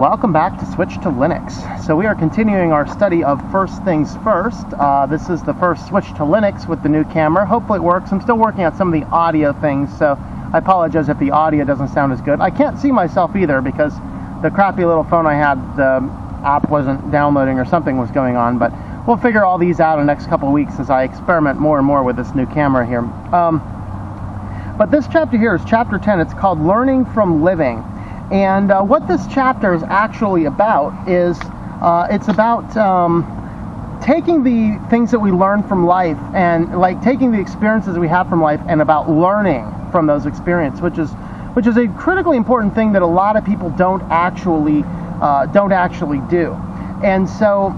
Welcome back to Switch to Linux. So we are continuing our study of First Things First. This is the first switch to Linux with the new camera. Hopefully it works. I'm still working on some of the audio things, so I apologize if the audio doesn't sound as good. I can't see myself either because the crappy little phone I had, the app wasn't downloading or something was going on, but we'll figure all these out in the next couple of weeks as I experiment more and more with this new camera here. But this chapter here is chapter 10. It's called Learning from Living. And what this chapter is actually about is it's about taking the things that we learn from life and taking the experiences we have from life and about learning from those experiences, which is a critically important thing that a lot of people don't actually do. And so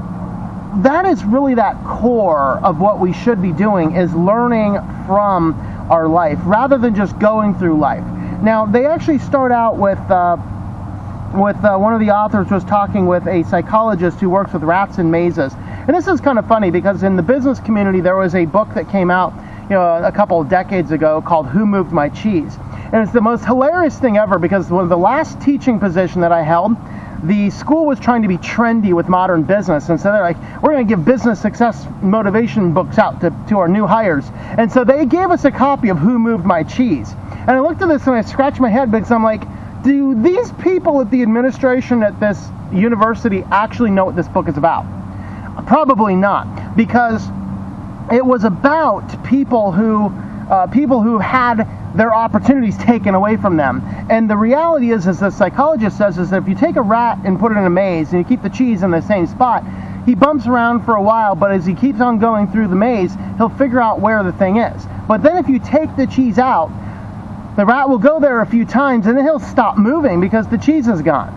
that is really that core of what we should be doing, is learning from our life rather than just going through life. Now, they actually start out with one of the authors was talking with a psychologist who works with rats and mazes. And this is kind of funny because in the business community, there was a book that came out, a couple of decades ago called Who Moved My Cheese? And it's the most hilarious thing ever because one of the last teaching position that I held, the school was trying to be trendy with modern business. And so they're like, we're going to give business success motivation books out to our new hires. And so they gave us a copy of Who Moved My Cheese? And I looked at this and I scratched my head because I'm like, do these people at the administration at this university actually know what this book is about? Probably not, because it was about people who had their opportunities taken away from them. And the reality is, as the psychologist says, is that if you take a rat and put it in a maze and you keep the cheese in the same spot, he bumps around for a while, but as he keeps on going through the maze, he'll figure out where the thing is. But then if you take the cheese out, the rat will go there a few times and then he'll stop moving because the cheese is gone.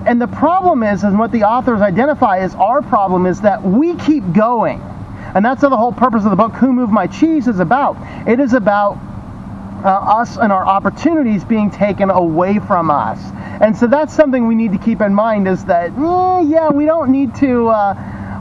And the problem is, and what the authors identify as our problem, is that we keep going. And that's what the whole purpose of the book, Who Moved My Cheese, is about. It is about us and our opportunities being taken away from us. And so that's something we need to keep in mind, is that,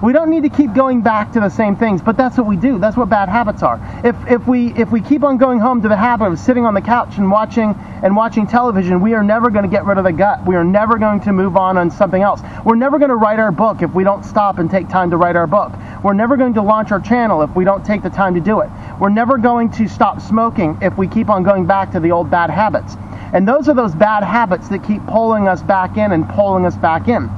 we don't need to keep going back to the same things, but that's what we do. That's what bad habits are. If we keep on going home to the habit of sitting on the couch and watching television, we are never going to get rid of the gut. We are never going to move on something else. We're never going to write our book if we don't stop and take time to write our book. We're never going to launch our channel if we don't take the time to do it. We're never going to stop smoking if we keep on going back to the old bad habits. And those are those bad habits that keep pulling us back in and pulling us back in.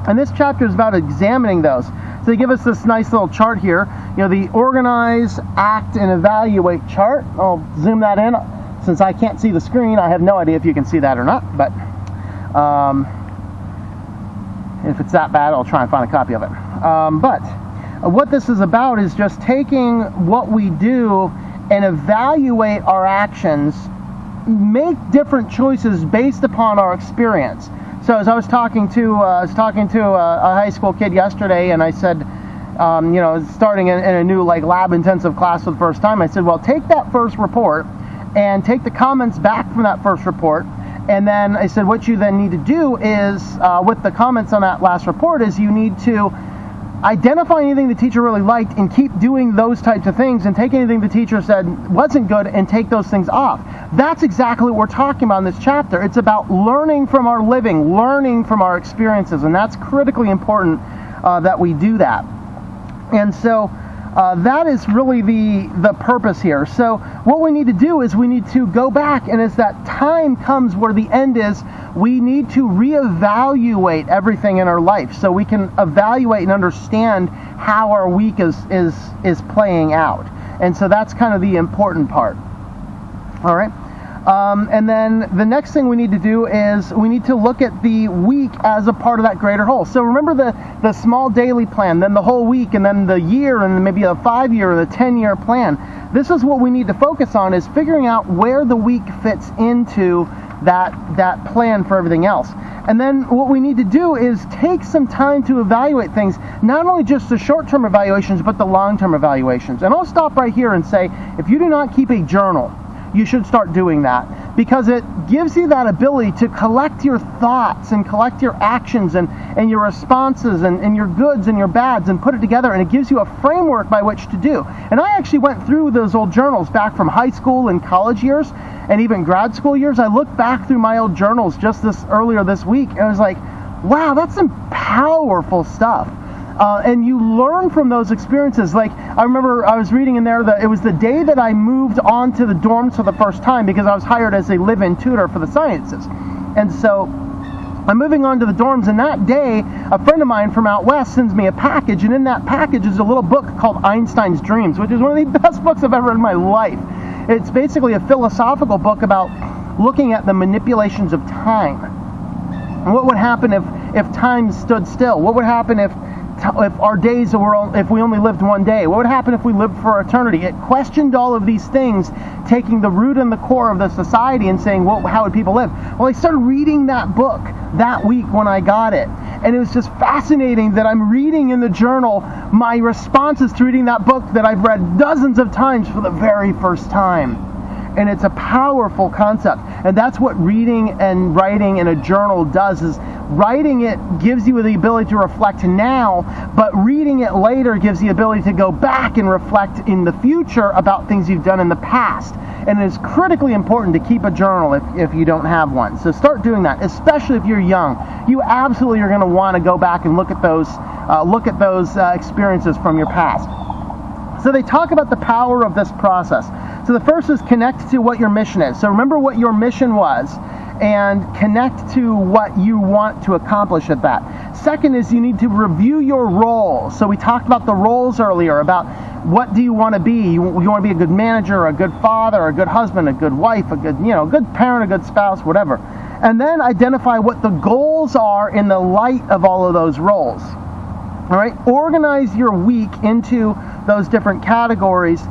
And this chapter is about examining those. So they give us this nice little chart here, the organize, act, and evaluate chart. I'll zoom that in. Since I can't see the screen, I have no idea if you can see that or not, but if it's that bad, I'll try and find a copy of it. But what this is about is just taking what we do and evaluate our actions, make different choices based upon our experience. So as I was talking to a high school kid yesterday, and I said, starting in a new lab intensive class for the first time, I said, well, take that first report and take the comments back from that first report, and then I said, what you then need to do is, with the comments on that last report, is you need to identify anything the teacher really liked and keep doing those types of things, and take anything the teacher said wasn't good and take those things off. That's exactly what we're talking about in this chapter. It's about learning from our living, learning from our experiences, and that's critically important that we do that. And so that is really the purpose here. So what we need to do is we need to go back, and as that time comes where the end is, we need to reevaluate everything in our life so we can evaluate and understand how our week is playing out. And so that's kind of the important part. All right. And then the next thing we need to do is we need to look at the week as a part of that greater whole. So remember the small daily plan, then the whole week, and then the year, and maybe a 5-year or the 10-year plan. This is what we need to focus on, is figuring out where the week fits into that plan for everything else. And then what we need to do is take some time to evaluate things, not only just the short-term evaluations, but the long-term evaluations. And I'll stop right here and say, if you do not keep a journal, you should start doing that, because it gives you that ability to collect your thoughts and collect your actions and your responses and your goods and your bads and put it together, and it gives you a framework by which to do. And I actually went through those old journals back from high school and college years and even grad school years. I looked back through my old journals just earlier this week, and I was like, wow, that's some powerful stuff. And you learn from those experiences. Like, I remember I was reading in there that it was the day that I moved on to the dorms for the first time, because I was hired as a live-in tutor for the sciences. And so I'm moving on to the dorms, and that day, a friend of mine from out west sends me a package, and in that package is a little book called Einstein's Dreams, which is one of the best books I've ever read in my life. It's basically a philosophical book about looking at the manipulations of time. And what would happen if time stood still? What would happen if our days were, if we only lived one day? What would happen if we lived for eternity? It questioned all of these things, taking the root and the core of the society and saying, well, how would people live? Well, I started reading that book that week when I got it. And it was just fascinating that I'm reading in the journal my responses to reading that book that I've read dozens of times for the very first time. And it's a powerful concept. And that's what reading and writing in a journal does, is writing it gives you the ability to reflect now, but reading it later gives the ability to go back and reflect in the future about things you've done in the past. And it is critically important to keep a journal if you don't have one. So start doing that, especially if you're young. You absolutely are going to want to go back and look at those experiences from your past. So they talk about the power of this process. So the first is connect to what your mission is. So remember what your mission was and connect to what you want to accomplish at that. Second is you need to review your roles. So we talked about the roles earlier, about what do you want to be. You want to be a good manager, a good father, a good husband, a good wife, a good parent, a good spouse, whatever. And then identify what the goals are in the light of all of those roles. All right, organize your week into those different categories,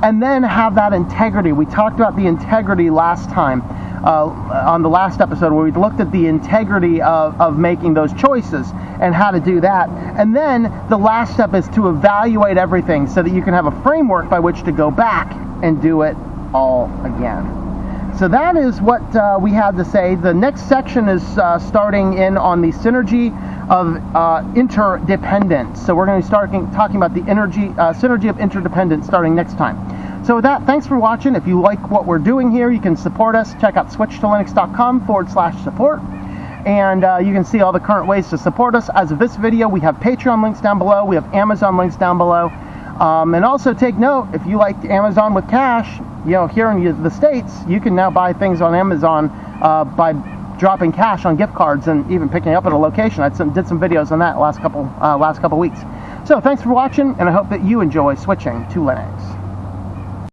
and then have that integrity. We talked about the integrity last time on the last episode, where we looked at the integrity of making those choices and how to do that. And then the last step is to evaluate everything so that you can have a framework by which to go back and do it all again. So that is what we had to say. The next section is starting in on the synergy of interdependence. So we're going to start talking about the synergy of interdependence starting next time. So with that, thanks for watching. If you like what we're doing here, you can support us. Check out switchtolinux.com/support. And you can see all the current ways to support us. As of this video, we have Patreon links down below. We have Amazon links down below. And also take note, if you like Amazon with cash, here in the States, you can now buy things on Amazon by dropping cash on gift cards and even picking up at a location. I did some videos on that last couple weeks. So thanks for watching, and I hope that you enjoy switching to Linux.